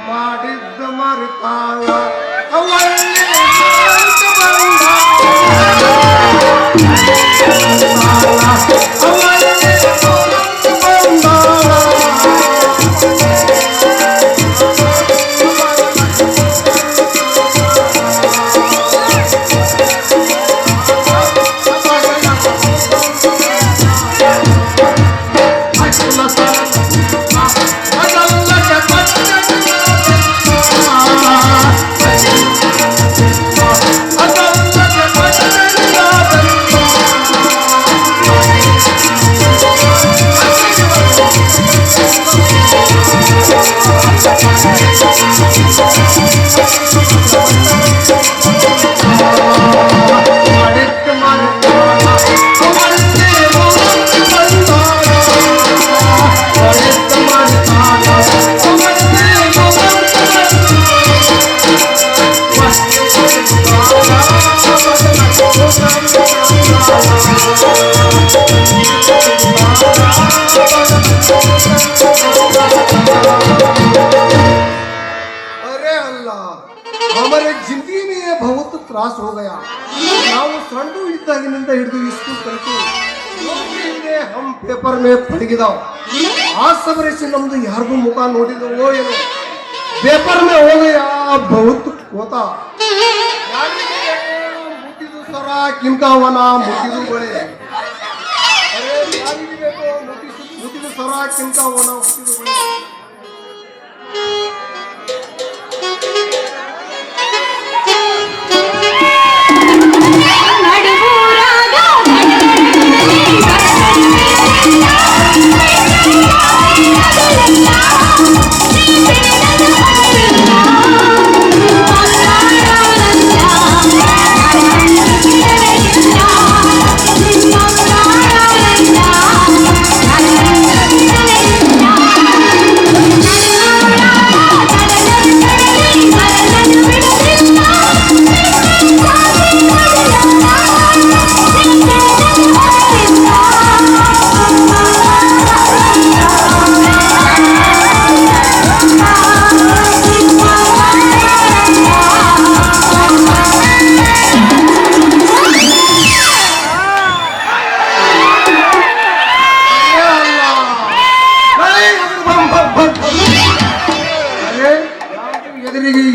ಮಾಡಿದ್ದ ಮರಿತಾಳ हमारे जिंदगी में ये बहुत त्रास हो गया ನಾವು ಸಣ್ಣ ಇದ್ದಾಗಿನಿಂದ ಹಿಡಿದು ಇಷ್ಟು ಕಲಿತು हम पेपर में पढ़गिदाव आ सबरे से नಮ್ದು ಯಾರಿಗೂ ಮುಖ ನೋಡಿದವೋ ಏನೋ पेपर में हो गया बहुत होता ಮುಟ್ಟಿದು ಸರ ಕಿಂಕಾವನ ಮುಟ್ಟಿದು ಬಳೆ ಅರೆ ಯಾರಿಗೆ ಬೇಕೋ ಮುಟ್ಟಿದು ಸರ ಕಿಂಕಾವನ ಮುಟ್ಟಿದು ಬಳೆ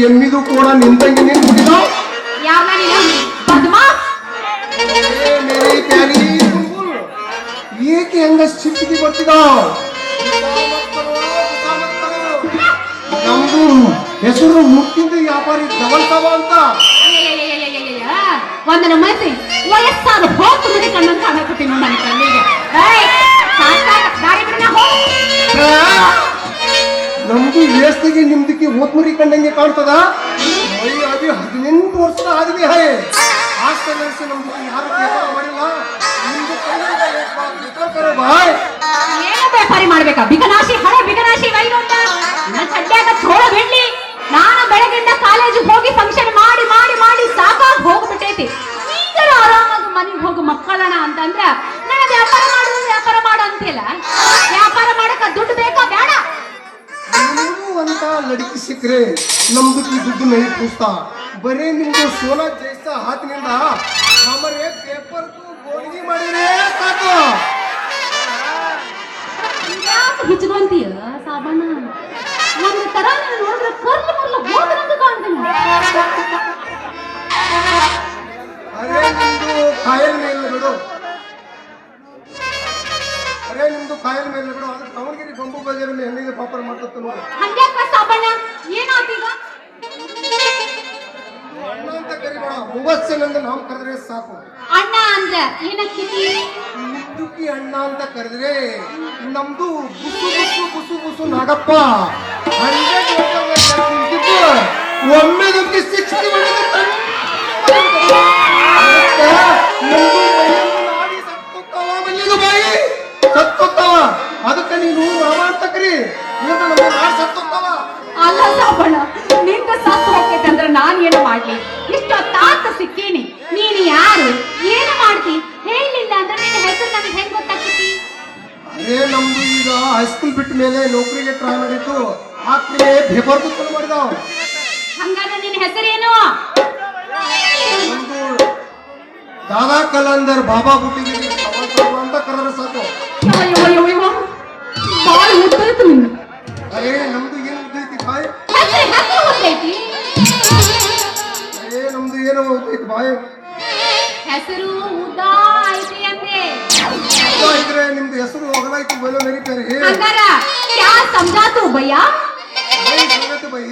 ಎಮ್ಮಿದು ಕೂಡ ನಿಂತಂಗೆ ನಿಂತಿದ್ದೋ ಯಾವನ ನೀನು ಬದಮಾಸ್ ಮೇರಿ ಪ್ಯಾರಿ ಏಕೆ ಹಂಗ ಸಿಟ್ಟಿಗೆ ಬರ್ತಿದ್ದೋ ನಮ್ದು ಹೆಸರು ಮುಟ್ಟಿಂದ ವ್ಯಾಪಾರಿ ದವಲ್ತವ ಅಂತ ಒಂದನ ಮೈಸಿ ವಯಸ್ಸಾದ ಹೋತು ಮನೆ ಕಣ್ಣನ್ನು ಕಾಣಕತ್ತೀನಿ ನೋಡಿ ನನ್ನ ಕಣ್ಣಿಗೆ ದಾರಿ ಬಿಡನ ನಮ್ದು ವೇಸ್ತಿಗೆ ನಿಮ್ದಕ್ಕೆ ಹೋತ್ಮರಿ ಕಂಡಂಗೆ ಕಾಣ್ತದ ಅभी 18 ವರ್ಷದ ಆದ್ಮಿ ಹೈ ಹಾಸ್ಟೆಲ್ से ನಮ್ದು ಯಾರು ಪೇಪರ್ ಮಾಡಿಲ್ಲ ನಿಮ್ದು ಕರೆ ಭಾಯ್ ಏನು ವ್ಯಾಪಾರಿ ಮಾಡ್ಬೇಕಾ ಬಿಕನಾಶಿ ಹಳೆ ಬಿಕನಾಶಿ ವೈರು ಅಂತ ನನ್ನ ಚಡ್ಡ್ಯಾಗ ಚೋಳ ಬೆಳ್ಳಿ ನಾನು ಬೆಳಗಿಂದ ಕಾಲೇಜಿಗೆ ಹೋಗಿ ಫಂಕ್ಷನ್ ಮಾಡಿ ಮಾಡಿ ಮಾಡಿ ಸಾಕಾಗಿ ಹೋಗ್ಬಿಟ್ಟೈತಿ ಈಗ ಆರಾಮಾಗಿ ಮನೆಗೆ ಹೋಗಿ ಮಕ್ಕಳಣ ಅಂತಂದ್ರ ನನ್ನ ವ್ಯಾಪಾರ ಮಾಡು ಅಂತಿಲ್ಲ ವ್ಯಾಪಾರ ಮಾಡಕ ದುಡ್ಡು ಬೇಕಾ ಬೇಡ ಅಂತ ಲड़की ಸಿಕ್ಕರೆ ನಮ್ದು ದುಡ್ಡು नहीं पूछता ಬರೇ ನಿಮ್ದು ಸೋನಾ ಜೈಸಾ ಹಾತಿನಿಂದ ಹಮರೆ ಪೇಪರ್ ಕು ಗೋಣಿಗೆ ಮಾಡಿದ್ರೆ ಸಾಕು ಯಾಕೆ ಹಿಚ್ಕೊಂತೀಯ ಸಾಬಣ್ಣ ಒಂದು ತರ ನೋಡಿದ್ರೆ ಕರ್ಲು ಮರ್ಲು ಹೋದ್ರಂತ ಕಾಣ್ತೀನಿ ಅರೆ ನಿಮ್ದು ಕಾಯಲ್ ಮೇಲೆ ಬಿಡು ಅರೆ ನಿಮ್ದು ಕಾಯಲ್ ಮೇಲೆ ಬಿಡು ಅದು ದಾವಣಗೆರೆ ಬಂಬು ಬಜಾರಲ್ಲಿ ಹೆಣ್ಣಿಗೆ ಪಾಪರ್ ಮಾಡ್ತತ್ತ ನೋಡು ಹಂಗ್ಯಾಕ ಸಾಬಣ್ಣ ಏನಾತೀಗ ಅಣ್ಣ ಅಂತ ಕರಿಬೇಡ ಮುವತ್ಸನಂದ ನಾಮ ಕರೆದ್ರೆ ಸಾಕು ಅಣ್ಣ ಅಂದ್ರ ಏನಕ್ಕಿತಿ ಮುದ್ದುಕಿ ಅಣ್ಣ ಅಂತ ಕರೆದ್ರೆ ನಮ್ದು ಬುಸು ಬುಸು ಬುಸು ಬುಸು ನಾಗಪ್ಪ 100 ಒಮ್ಮೆ ದುಃಖಿ 60 ಮಾಡಿದ ಸತ್ತೋಗ್ತಾವ ಅದಕ್ಕೆ ನೀನು ರಾಮ ಅಂತ ಕರಿ ಸತ್ತೋಗ್ತಾವ ಅಲ್ಲ ಸಾಬಣ್ಣ ನಿಂದ ಸತ್ತು ಹೋಗ್ತೈತೆ ಅಂದ್ರೆ ನಾನು ಏನು ಮಾಡ್ಲಿ ಇಷ್ಟೊತ್ತಾತ ಸಿಕ್ಕೀನಿ ನೀನು ಯಾರು ಏನು ಮಾಡ್ತಿ ಹೇಳಿಲ್ಲ ಅಂದ್ರೆ ನಿನ್ನ ಹೆಸರು ನನಗೆ ಹೆಂಗ್ ಗೊತ್ತಾಗ್ತೈತಿ ಅರೇ ನಮ್ದು ಈಗ ಹೈಸ್ಕೂಲ್ ಬಿಟ್ಟ ಮೇಲೆ ನೌಕರಿಗೆ ಟ್ರೈ ಮಾಡಿದ್ದು ಆಕ್ರಿಮೆ ಪೇಪರ್ಗೂ ಚಲೋ ಮಾಡಿದಾವ್. ಹಂಗಾದ್ರೆ ನಿನ್ನ ಹೆಸರೇನು? ನಮ್ದು ದಾದಾ ಕಲಂದರ್ ಬಾಬಾ ಬುಟ್ಟಿಗೆ ಅಂತ ಕರೆದ್ರೆ ಸಾಕು. ಬಾಳ ಉದ್ದೈತು ನಿನ್ನ ಅರೇ ನಮ್ದು ಏನು ಉದ್ದೈತಿ ಬಾಯ್? ಹೆಸರು ಉದ್ದೈತಿ. ಅರೇ ನಮ್ದು ಏನು ಉದ್ದೈತಿ ಬಾಯ್? ಹೆಸರು ಉದ್ದ ಐತಿ ಅಂದೆ. ಇದ್ರೆ ನಿಮ್ದು ಹೆಸರು ಹೋಗಲಾಯ್ತು ಬೋಲೋ ಮೇರಿ ಪೇರೆ. ಹಂಗಾರ ಕ್ಯಾ ಸಮಜಾತು ಭಯ್ಯ? ಬೈ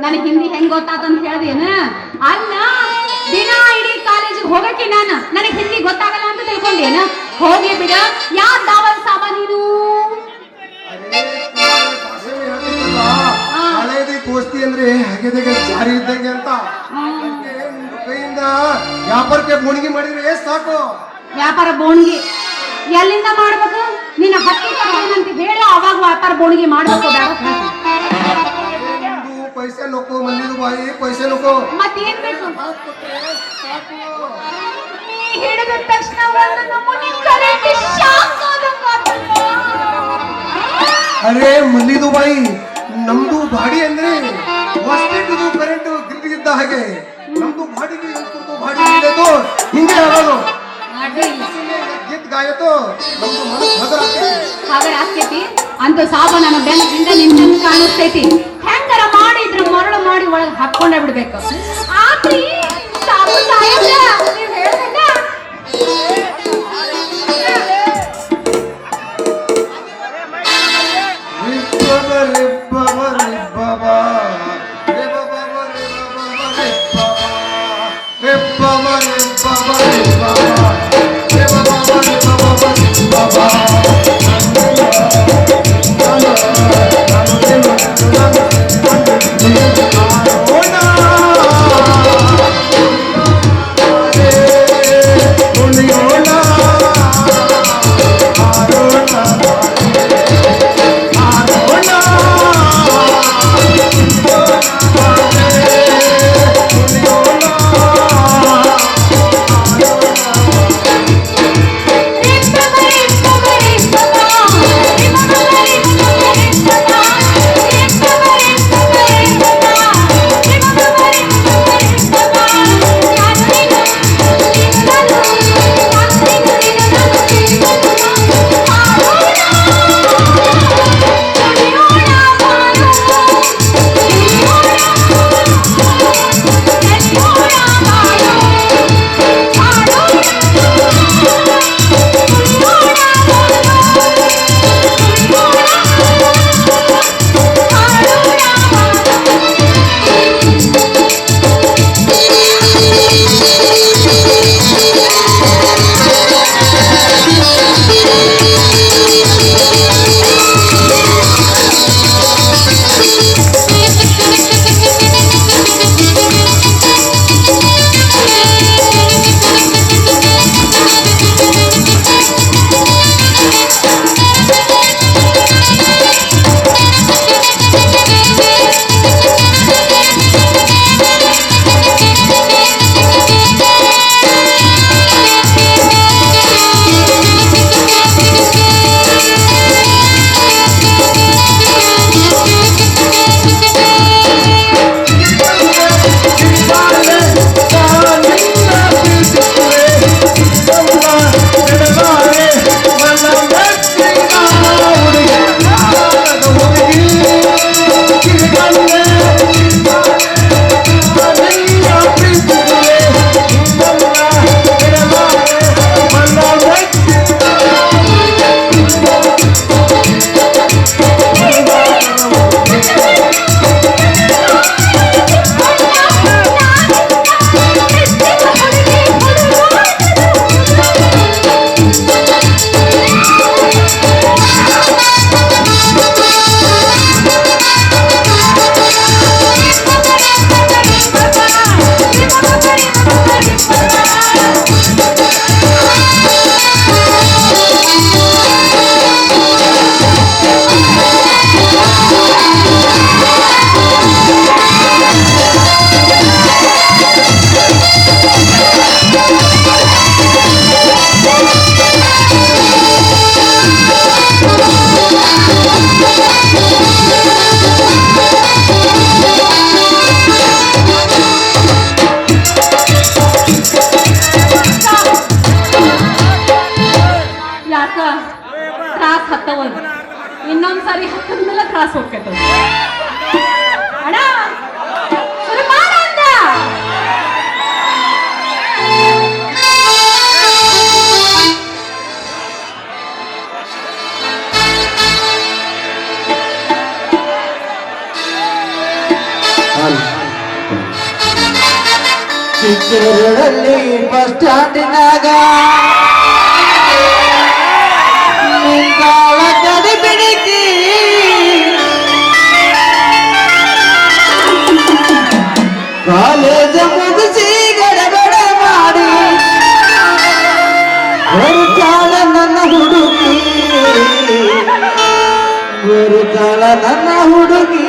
ನನಗೆ ಹಿಂದಿ ಹೆಂಗ್ ಗೊತ್ತಾತಂತ ಹೇಳ್ದೇನ? ಅಲ್ಲ, ದಿನ ಇಡೀ ಕಾಲೇಜಿಗೆ ಹೋಗಕ್ಕೆ ನನಗೆ ಹಿಂದಿ ಗೊತ್ತಾಗಲ್ಲ ಅಂತ ತಿಳ್ಕೊಂಡೇನ? ಹೋಗಿ ಬಿಡ, ಯಾ ದಾವಲ್ ಸಾಬ ನೀನು? ಹಳೇದಿ ದೋಸ್ತಿ ಅಂದ್ರೆ ಹಾಗೆದಾಗ ಜಾರಿ ಇದ್ದಂಗೆ ಅಂತ ನಿಮ್ದು ಕೈಯಿಂದ ವ್ಯಾಪಾರಕ್ಕೆ ಬೋಣಿಗೆ ಮಾಡಿದ್ರೆ ಸಾಕು. ವ್ಯಾಪಾರ ಬೋಣಿಗೆ ಎಲ್ಲಿಂದ ಮಾಡ್ಬೇಕು? ನಿನ್ನ ಹತ್ತಿ ತಗೊಂಡಂತ ಹೇಳಿ ಅವಾಗ ವ್ಯಾಪಾರ ಬೋಣಿಗೆ ಮಾಡ್ಬೇಕು. ನಿಮ್ದು ಪೈಸೆ ನೋಕೋ ಮಂದಿದು ಬಾಯಿ ಪೈಸೆ ನೋಕೋ. ಮತ್ತೇನ್ ಬೇಕು? ಸಾಕು. ನೀ ಹೇಳಿದ ತಕ್ಷಣ ಒಂದು ನಮೂನಿ ಕರೆಂಟ್ ಶಾಕ್ ಆದಂಗ್ ಆತಲ್ಲ. ಅರೇ ಮಲ್ಲಿದು ಬಾಯಿ ನಮ್ದು ಬಾಡಿ ಅಂದ್ರೆ ಹೊಸ್ಟಿದ್ದು ಕರೆಂಟ್ ಗ್ರಿಡ್ಗಿದ್ದ ಹಾಗೆ ನಮ್ದು ಬಾಡಿಗೆ ಬಾಡಿಗೆ ಹಿಂಗೆ ಆಗೋದು. ಗಿತ್ ಗಾಯತು ನಮ್ದು ಮನಸ್ಸು ಹಾಗಾದ್ರೆ ಆಗ್ತೈತಿ ಅಂತ ಸಾಬ ನನ್ನ ಬೆನ್ನಿಂದ ನಿಂತಂಗ್ ಕಾಣಿಸ್ತೈತಿ. ಹೆಂಗಾರ ಮಾಡಿ ಇದ್ರ ಮರಳು ಮಾಡಿ ಒಳಗೆ ಹಾಕೊಂಡೇ ಬಿಡ್ಬೇಕು. ಆತ್ರಿ ಸಾಬು ಸಾಯಲ್ಲ ನೀವ್ ಹೇಳ್ಬೇಕ. ಹೋಗ್ತೈತೆ ಅಣ್ಣ ಶುರು ಮಾಡ ಅಂತ ಚಿಕ್ಕೂರಲ್ಲಿ ಬಸ್ ಸ್ಟ್ಯಾಂಡಿನಾಗ ನಿಂತಾಳ ಗಡಿಬಿಡಿಕಿ ಕಾಲೇಜ ಮುಗಿಸಿ ಗಡಬಡ ಮಾಡಿ ಬರುತ್ತಾಳ ನನ್ನ ಹುಡುಗಿ ಬರುತ್ತಾಳ ನನ್ನ ಹುಡುಗಿ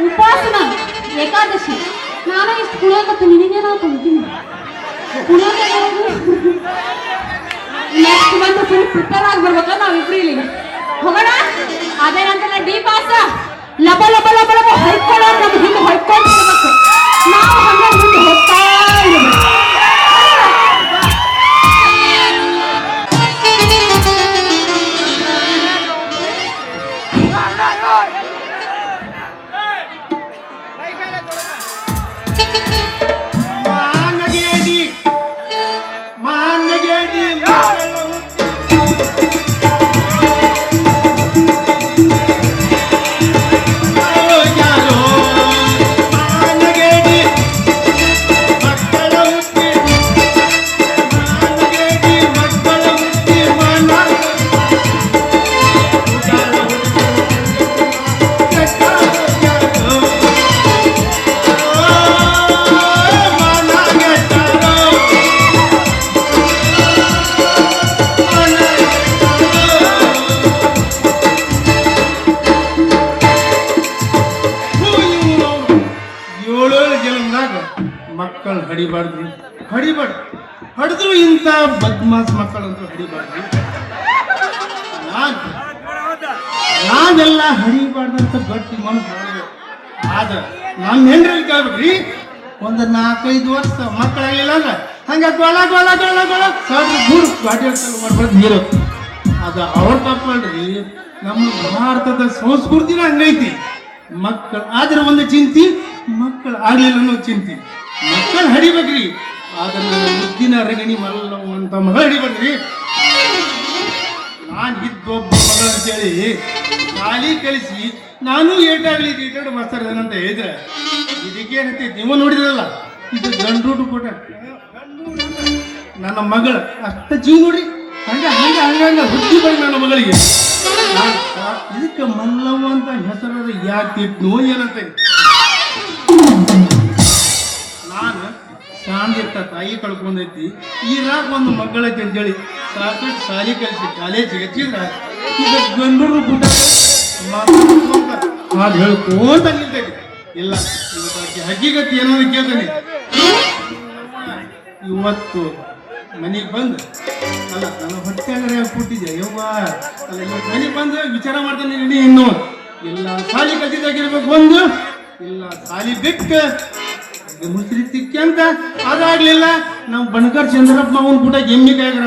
ಉಪವಾಸನ ಏಕಾದಶಿ ನಾನು ಇಷ್ಟು ಕುಳಿಯೋಕತ್ತು ನಿನಗೇನೋ ಅಂತೀನಿ ನೆಕ್ಸ್ಟ್ ಮಂತ್ ಫುಲ್ ಪ್ರಿಪೇರ್ ಆಗಿ ಬರ್ಬೇಕಲ್ಲ ನಾವಿಬ್ರು ಇಲ್ಲಿ ಹೋಗೋಣ. ಅದೇನಂತ ಡಿ ಪಾಸ ಲಬ ಲಬ ಲಬ ಲಬ ಹೊಯ್ಕೊಳ್ಳೋರು ನಮ್ಗೆ ಹಿಂದೆ ಹೊಯ್ಕೊಂಡು ಇರ್ಬೇಕು, ನಾವು ಹಂಗೆ ಮುಂದೆ ಹೋಗ್ತಾ ಇರ್ಬೇಕು. ಮಕ್ಕಳು ಹಡಿಬಾರ್ದು, ಹಡಿದ್ರು ಇಂಥ ಬದ್ಮಾಸ್ ಮಕ್ಕಳಂತೂ ಹಡಿಬಾರ್ದು. ನಾನೆಲ್ಲ ಹಡಿಬಾರ್ದಂತ ಗಟ್ಟಿ ಮನಸ್ಸು ಮಾಡಬೇಕು. ಆದ್ರೆ ನಮ್ಮ ಹೆಂಡ್ರಲ್ಲಿ ಕೇಳ್ಬೇಕ್ರಿ, ಒಂದು 4-5 ವರ್ಷ ಮಕ್ಕಳಾಗಲಿಲ್ಲ ಅಂದ್ರೆ ಹಂಗ ಗೊಳ ಗೊಳ ಗೊಳ ಗೊಳ ಸಾಡ್ರಿ ಮೂರು ಗಾಡಿ ಚಾಲು ಮಾಡ್ಬಾರ್ದು ನೀರು ಅದ ಅವ್ರ ತಪ್ಪಲ್ರಿ. ನಮ್ಮ ಭಾರತದ ಸಂಸ್ಕೃತಿನ ಹಂಗೈತಿ. ಮಕ್ಕಳು ಆದ್ರೆ ಒಂದು ಚಿಂತಿ, ಮಕ್ಕಳು ಆಗ್ಲಿಲ್ಲ ಅನ್ನೋ ಚಿಂತಿ. ಮಕ್ಕಳು ಹಡಿಬೇಕ್ರಿ, ಆದ್ರೆ ನನ್ನ ಮುದ್ದಿನ ರಗಣಿ ಮಲ್ಲವ್ ಅಂತ ಮಗಳು ಹಡಿಬೇಕ್ರಿ. ನಾನು ಇದ್ದೊಬ್ಬ ಮಗಳು ಅಂತೇಳಿ ಶಾಲಿ ಕಲಿಸಿ ನಾನು ಏಟಾಗ್ಲಿ ಏಟಾಡು ಮಾಸ್ತರ್ ಅಂತ ಹೇಳಿದ್ರೆ ಇದಕ್ಕೇನೈತಿ ನೀವು ನೋಡಿದ್ರಲ್ಲ, ಇದು ಗಂಡೂಟು ಕೊಟ್ಟ ನನ್ನ ಮಗಳು ಅಷ್ಟ ಜೀವ ನೋಡ್ರಿ. ಹಂಗ ಹಂಗ ಹಂಗ ಹುಟ್ಟಿ ಬರೀ ನನ್ನ ಮಗಳಿಗೆ ಇದಕ್ಕೆ ಮಲ್ಲವ್ವ ಅಂತ ಹೆಸರು ಯಾಕೆ ಇಟ್ನು ಏನಂತ. ನಾನು ಶಾಂತಿರ್ತ ತಾಯಿ ಕಳ್ಕೊಂಡೈತಿ, ಈರಾಗ ಒಂದು ಮಗಳೈತಿ ಅಂತೇಳಿ ಸಾಕಷ್ಟು ಶಾಲೆ ಕಲಿಸಿ ಕಾಲೇಜಿಗೆ ಹಚ್ಚಿದ್ರ ಈಗ ಗಂಡೂರು ಪುಟ ಹಾಡು ಹೇಳ್ಕೊಂತ ನಿಲ್ತೈತಿ. ಇಲ್ಲ ಇವತ್ತು ಹಕ್ಕಿಗತಿ ಏನಾದ್ರು ಕೇಳ್ತಾನೆ. ಇವತ್ತು ಮನೆಗೆ ಬಂದು ಅಲ್ಲ ನನ್ನ ಹೊಟ್ಟೆಗಡೆ ಕೊಟ್ಟಿದ್ದೆ ಯವ್ವ ಅಲ್ಲ, ಇವತ್ತು ಮನೆಗೆ ಬಂದು ವಿಚಾರ ಮಾಡ್ತಾನೆ ಇಡೀ ಇನ್ನು ಇಲ್ಲ ಸಾಲಿ ಕಲ್ತಿದ್ದಾಗಿರ್ಬೇಕು ಒಂದು, ಇಲ್ಲ ಸಾಲಿ ಬಿಟ್ಟು ಮುಸ್ರಿ ತಿಕ್ಕಿ ಅಂತ ಅದಾಗ್ಲಿಲ್ಲ. ನಾವು ಬಣಕರ್ ಚಂದ್ರಪ್ಪ ಅವನ್ ಕೂಡ ಎಮ್ಮಿ ಕಾಯ್ದಾರ